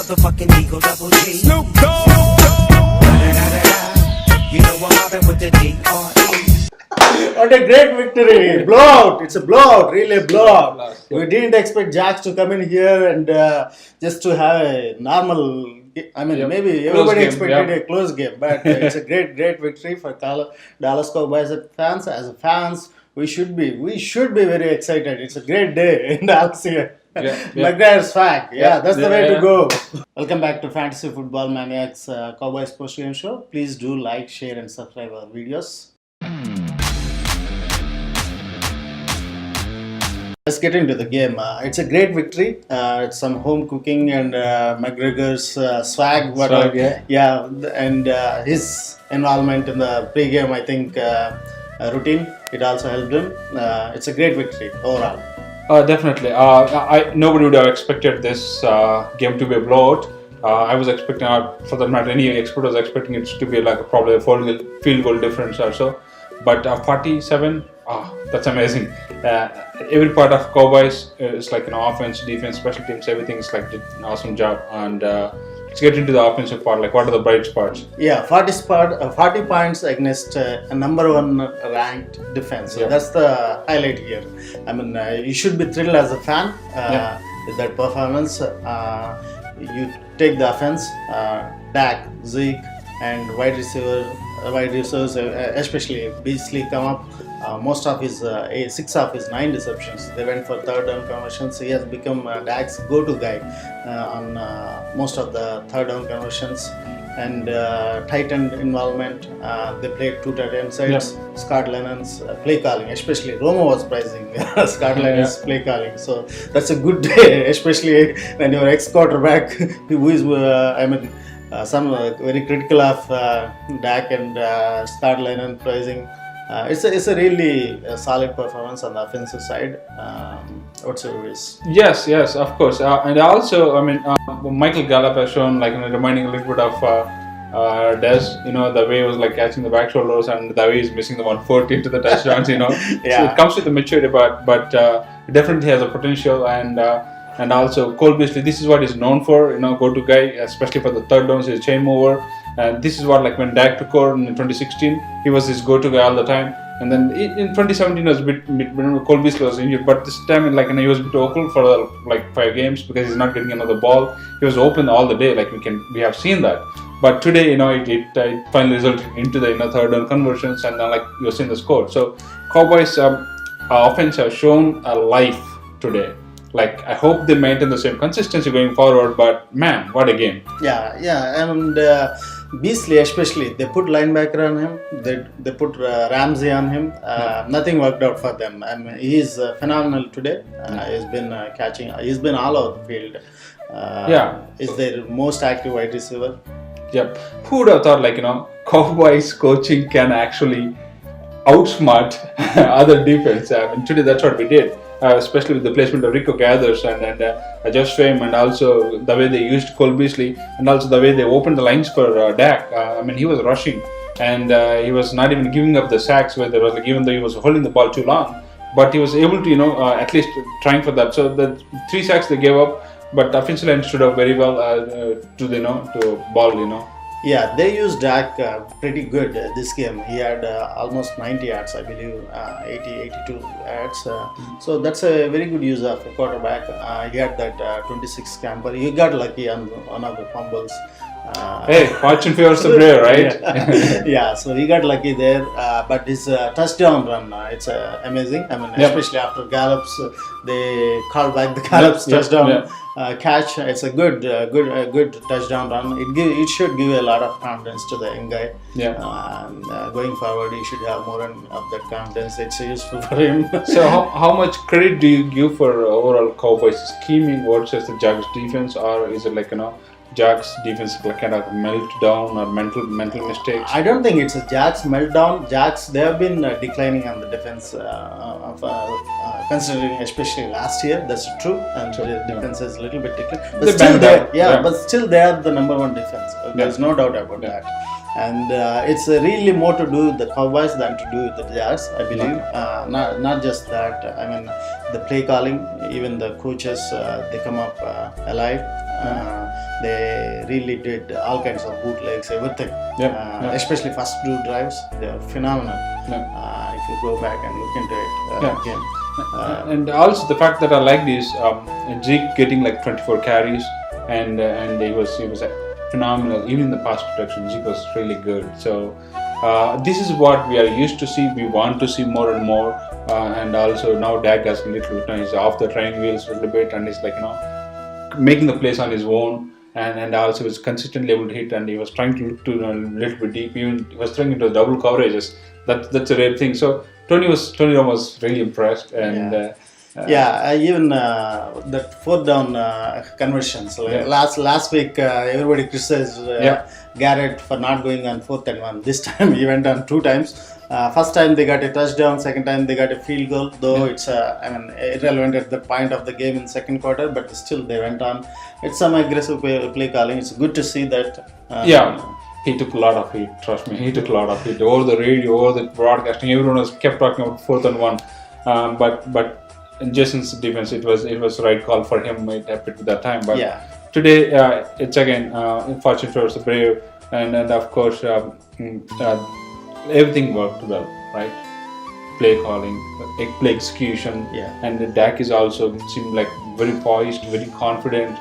motherfucking Eagle Double G. Snoop Dogg. You know I'm mobbing with the D.R.E. What a great victory! Blowout! It's a blowout, really a blowout. We didn't expect Jax to come in here and just to have a normal. I mean, maybe everybody expected a close game, but it's a great victory for Dallas Cowboys fans. As fans, we should be very excited. It's a great day in Dallas here. McGuire's fact. That's the way to go. Welcome back to Fantasy Football Maniacs Cowboys post-game show. Please do like, share, and subscribe our videos. Let's get into the game. It's a great victory. It's some home cooking and McGregor's swag. And his involvement in the pre-game, I think, routine. It also helped him. It's a great victory overall. Definitely. Nobody would have expected this game to be a blowout. I was expecting, for that matter, any expert was expecting it to be like probably a field goal difference or so. But 47, that's amazing. Every part of Cowboys is like an offense, defense, special teams, everything is like an awesome job. And let's get into the offensive part. Like, what are the bright spots? 40 points against a number one ranked defense. So that's the highlight here. I mean, you should be thrilled as a fan with that performance. You take the offense, Dak, Zeke, and wide receivers, especially Beasley come up. Most of his 6 of his 9 receptions, they went for third down conversions. He has become Dak's go-to guy on most of the third down conversions. And tight end involvement, they played 2 tight end sides. Scott Lennon's play calling, especially Romo was praising Scott Lennon's play calling. So that's a good day, especially when your ex-quarterback, who is, some very critical of Dak and Scott Lennon praising. It's a really solid performance on the offensive side. What's your wish? Yes, of course. And also, Michael Gallup has shown, like, reminding a little bit of Dez, the way he was like catching the back shoulders and the way he's missing the 140 into the touchdowns, So it comes with the maturity, but it definitely has a potential. And also Cole Beasley, this is what he's known for, go-to guy, especially for the third downs, he's a chain mover. And this is what, like, when Dak took over in 2016, he was his go-to guy all the time. And then in 2017, it was a bit Cole Beasley was injured, but this time, he was a bit vocal for like 5 games because he's not getting another ball. He was open all the day, like we have seen that. But today, it finally resulted into the third down conversions, and like you're seeing the score. So Cowboys offense have shown a life today. Like, I hope they maintain the same consistency going forward, but man, what a game. And Beasley especially, they put linebacker on him, they put Ramsey on him. Nothing worked out for them. He is phenomenal today. He's been catching, he's been all over the field. Is their most active wide receiver. Yep. Who would have thought, Cowboys coaching can actually outsmart other defense? Today that's what we did. Especially with the placement of Rico Gathers and Josh Fame, and also the way they used Cole Beasley, and also the way they opened the lines for Dak. He was rushing, and he was not even giving up the sacks where there was, like, even though he was holding the ball too long, but he was able to, at least trying for that. So the 3 sacks they gave up, but offensive line stood up very well to ball. Yeah, they used Dak pretty good this game. He had almost 90 yards, I believe, 82 yards. So that's a very good use of a quarterback. He had that 26 scamper. He got lucky on one of the fumbles. Hey, fortune favors the brave, right? So he got lucky there. But his touchdown run, it's amazing. Especially after Gallup's, they called back the Gallup's touchdown catch. It's a good touchdown run. It should give a lot of confidence to the young guy. Going forward, he should have more of that confidence. It's useful for him. So how much credit do you give for overall Cowboys scheming versus the Jags defense, or is it like, Jags defense kind of meltdown or mental mistakes? I don't think it's a Jags meltdown. Jags, they have been declining on the defense, considering especially last year. That's true, and the defense is a little bit declined. But still, but still they are the number 1 defense. There's no doubt about that. and it's really more to do with the Cowboys than to do with the Jags, I believe. Not just that. I mean, the play calling, even the coaches, they come up alive. They really did all kinds of bootlegs, everything. Especially first 2 drives, they are phenomenal. If you go back and look into it again. And also the fact that I like is Zeke getting like 24 carries, and he was phenomenal. Even in the pass protection, Zeke was really good. So this is what we are used to see. We want to see more and more. And also now Dak has he's off the training wheels a little bit, and he's like making the plays on his own. And also was consistently able to hit, and he was trying to look to a little bit deep. Even he was throwing into double coverages. That's a rare thing. So Tony Romo was really impressed, and even that 4th down conversions. Last week, everybody criticized Garrett for not going on 4th and 1. This time he went on 2 times. First time they got a touchdown, second time they got a field goal, though it's irrelevant at the point of the game in second quarter, but still they went on. It's some aggressive play calling. It's good to see that. He took a lot of heat, trust me. He took a lot of heat over the radio, over the broadcasting. Everyone was kept talking about 4th and 1. But in Jason's defense, it was the right call for him. It happened at that time. But today, it's again fortune favors the brave, and of course everything worked well, right? Play calling, play execution, and Dak is also seemed like very poised, very confident,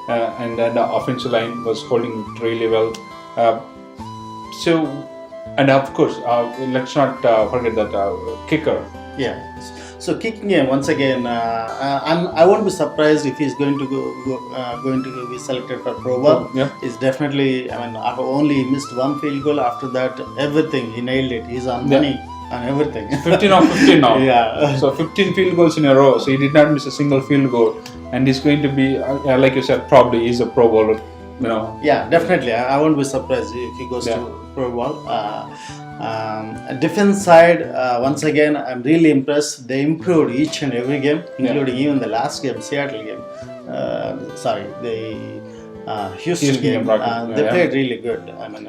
and then the offensive line was holding it really well. And of course, let's not forget that kicker. So kicking game once again, I won't be surprised if he's going to be selected for Pro Bowl. It's definitely. I mean, I've only missed 1 field goal. After that, everything he nailed it. He's on money on everything. 15 of 15 now. So 15 field goals in a row. So he did not miss a single field goal, and he's going to be, like you said, probably is a Pro Bowler. Definitely. I won't be surprised if he goes to Pro Bowl. Defense side, once again, I'm really impressed. They improved each and every game, including even the last game, Seattle game. The Houston game. They played really good. I mean,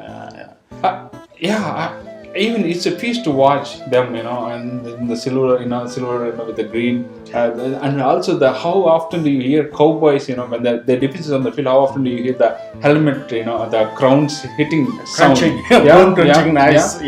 even it's a feast to watch them, and in the silver, with the green, and also how often do you hear Cowboys, when the defense is on the field, how often do you hear the helmet, the crowns hitting sound? Crunching, nice.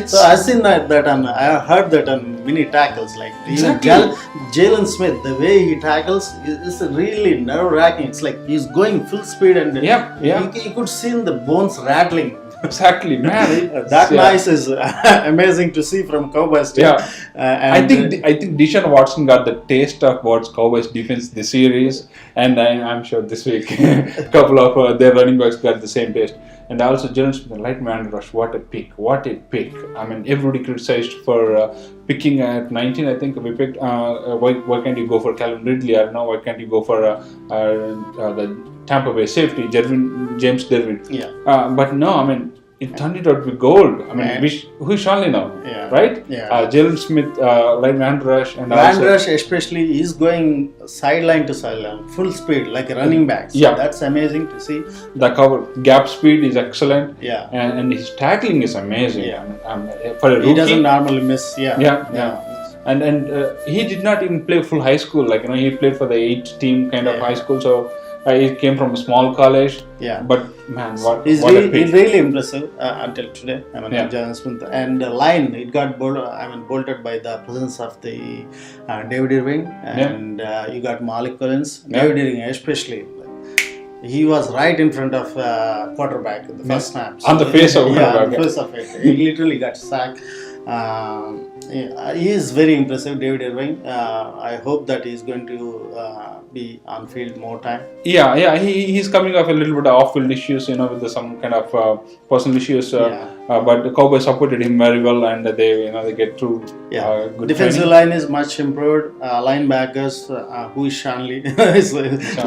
So I've seen that and I heard that on many tackles, like even Jalen Smith, the way he tackles is really nerve-wracking. It's like he's going full speed, and you could see the bones rattling. Exactly, man. That noise is amazing to see from Cowboys team. I think Deshaun Watson got the taste of what's Cowboys defense this series, and I'm sure this week a couple of their running backs got the same taste. And also Jalen Smith, light man rush, what a pick! I mean, everybody criticized for picking at 19. I think we picked. Why can't you go for Calvin Ridley? I don't know. Why can't you go for the Tampa Bay safety, James Derwin? But no, I mean, it turned out to be gold. I mean, who shall know, right? Jalen Smith, like man rush, and rush especially is going sideline to sideline, full speed, like a running back. So that's amazing to see. The cover gap speed is excellent. And his tackling is amazing. For a rookie, he doesn't normally miss. And he did not even play full high school. Like he played for the 8 team kind of high school. So. He came from a small college, but man, he's really impressive until today. I mean, Jalen Smith and the line, it got bolted by the presence of the David Irving, and you got Malik Collins. David Irving, especially, he was right in front of quarterback in the first snap. On the face of quarterback. On the face of it. He literally got sacked. He is very impressive, David Irving. I hope that he's going to be on field more time. He's coming off a little bit of off-field issues, with some kind of personal issues. but the Cowboys supported him very well, and they get through. Good defensive training. line is much improved. Linebackers, who is Shanley? it's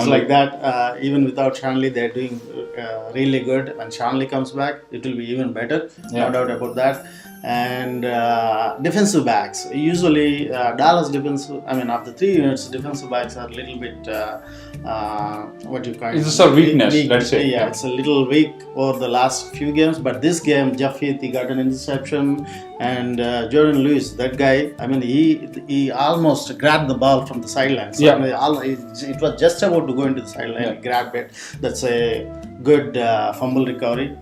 like that. Even without Shanley, they're doing really good. When Shanley comes back, it will be even better. No doubt about that. And defensive backs. Usually, Dallas defensive. I mean, of the 3 units, defensive backs are a little bit what you call it? It's just a weakness. Let's say. Yeah, it's a little weak over the last few games. But this game, Jeff Heath, he got an interception, and Jordan Lewis, that guy. I mean, he almost grabbed the ball from the sidelines. Yeah. I mean, it was just about to go into the sideline. He grabbed it. That's a good fumble recovery.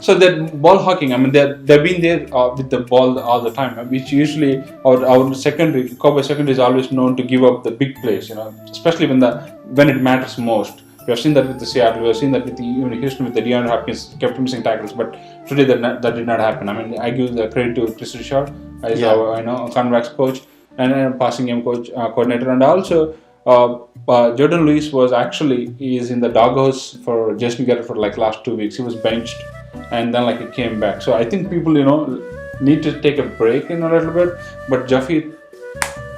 So that ball hawking, I mean, they've been there with the ball all the time, which usually our secondary, Cowboys secondary is always known to give up the big plays, especially when it matters most. We have seen that with the Seattle, we have seen that with even Houston with the DeAndre Hopkins kept missing tackles, but today that did not happen. I mean, I give the credit to Chris Richard as our cornerbacks coach and passing game coordinator, and also Jordan Lewis is in the doghouse for Jason Garrett for like last 2 weeks. He was benched and then he came back. So I think people need to take a break in a little bit. But Jaffe,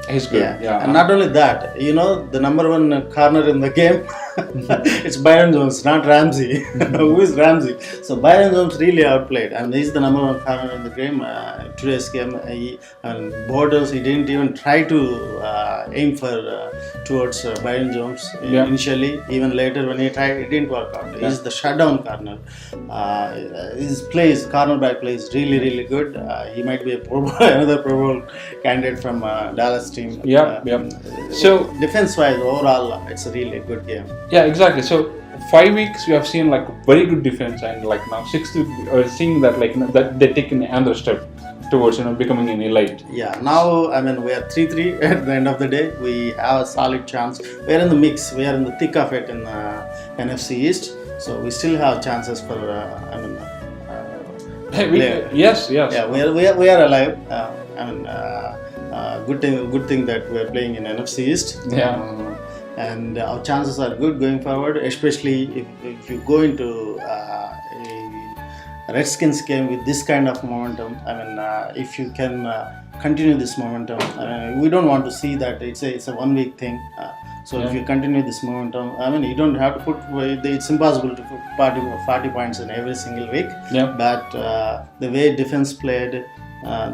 he's good. And not only that, the number 1 corner in the game, it's Byron Jones, not Ramsey. Who is Ramsey? So Byron Jones really outplayed, and he's the number 1 corner in the game. Today's game, Borders, he didn't even try to aim towards Byron Jones initially. Even later when he tried, it didn't work out. He's the shutdown corner. His cornerback plays really, really good. He might be another Pro Bowl candidate from Dallas team. So defense-wise, overall, it's a really good game. Yeah, exactly. So 5 weeks we have seen very good defense, and now 6th week we're seeing that that they take another step towards becoming an elite. Yeah, now I mean we are 3-3 at the end of the day. We have a solid chance. We are in the mix. We are in the thick of it in NFC East. So we still have chances for Yes. Yeah, we are alive. Good thing that we are playing in NFC East. And our chances are good going forward, especially if you go into a Redskins game with this kind of momentum. I mean, if you can continue this momentum, we don't want to see that it's a 1 week thing. So if you continue this momentum, I mean, you don't have to it's impossible to put 40 points in every single week. But the way defense played,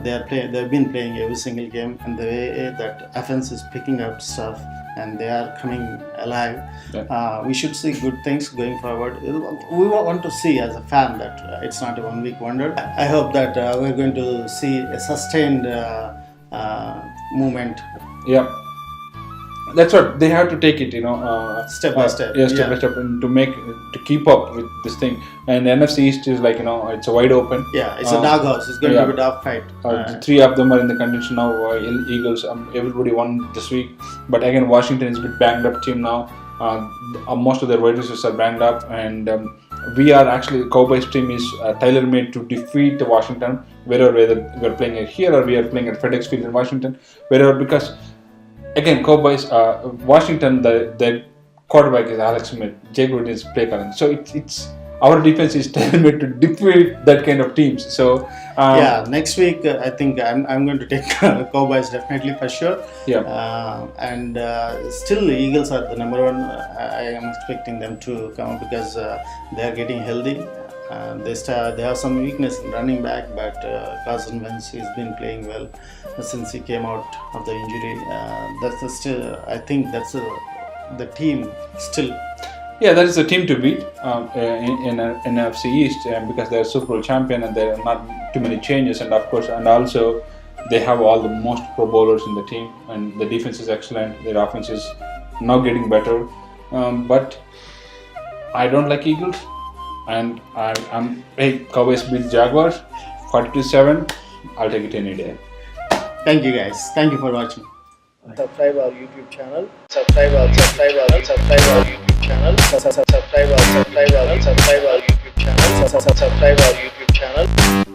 they've been playing every single game, and the way that offense is picking up stuff and they are coming alive, we should see good things going forward. We want to see as a fan that it's not a 1 week wonder. I hope that we're going to see a sustained movement. That's what they have to take it, step by step. Step by step, and to keep up with this thing. And the NFC East is it's a wide open. It's a doghouse. It's going to be a dog fight. 3 of them are in the contention now. Eagles, everybody won this week, but again Washington is a bit banged up team now. Most of their wide receivers are banged up, and we are actually Cowboys team is tailor made to defeat Washington, whether we're playing it here or we are playing at FedEx Field in Washington, because. Again, Cowboys, Washington, the quarterback is Alex Smith. Jake Gruden is play calling. So it's our defense is tailor-made to defeat that kind of teams. So next week I think I'm going to take Cowboys definitely for sure. And still the Eagles are the number 1. I am expecting them to come because they are getting healthy. They have some weakness in running back, but Carson Wentz has been playing well since he came out of the injury. I think that's the team still. That is the team to beat in NFC East, because they're Super Bowl champion and there are not too many changes, and of course, and also they have all the most Pro Bowlers in the team, and the defense is excellent. Their offense is now getting better, but I don't like Eagles. And Cowboys beat Jaguars 40-7. I'll take it any day. Thank you guys. Thank you for watching. Subscribe our YouTube channel. Subscribe our YouTube channel. Subscribe our YouTube channel.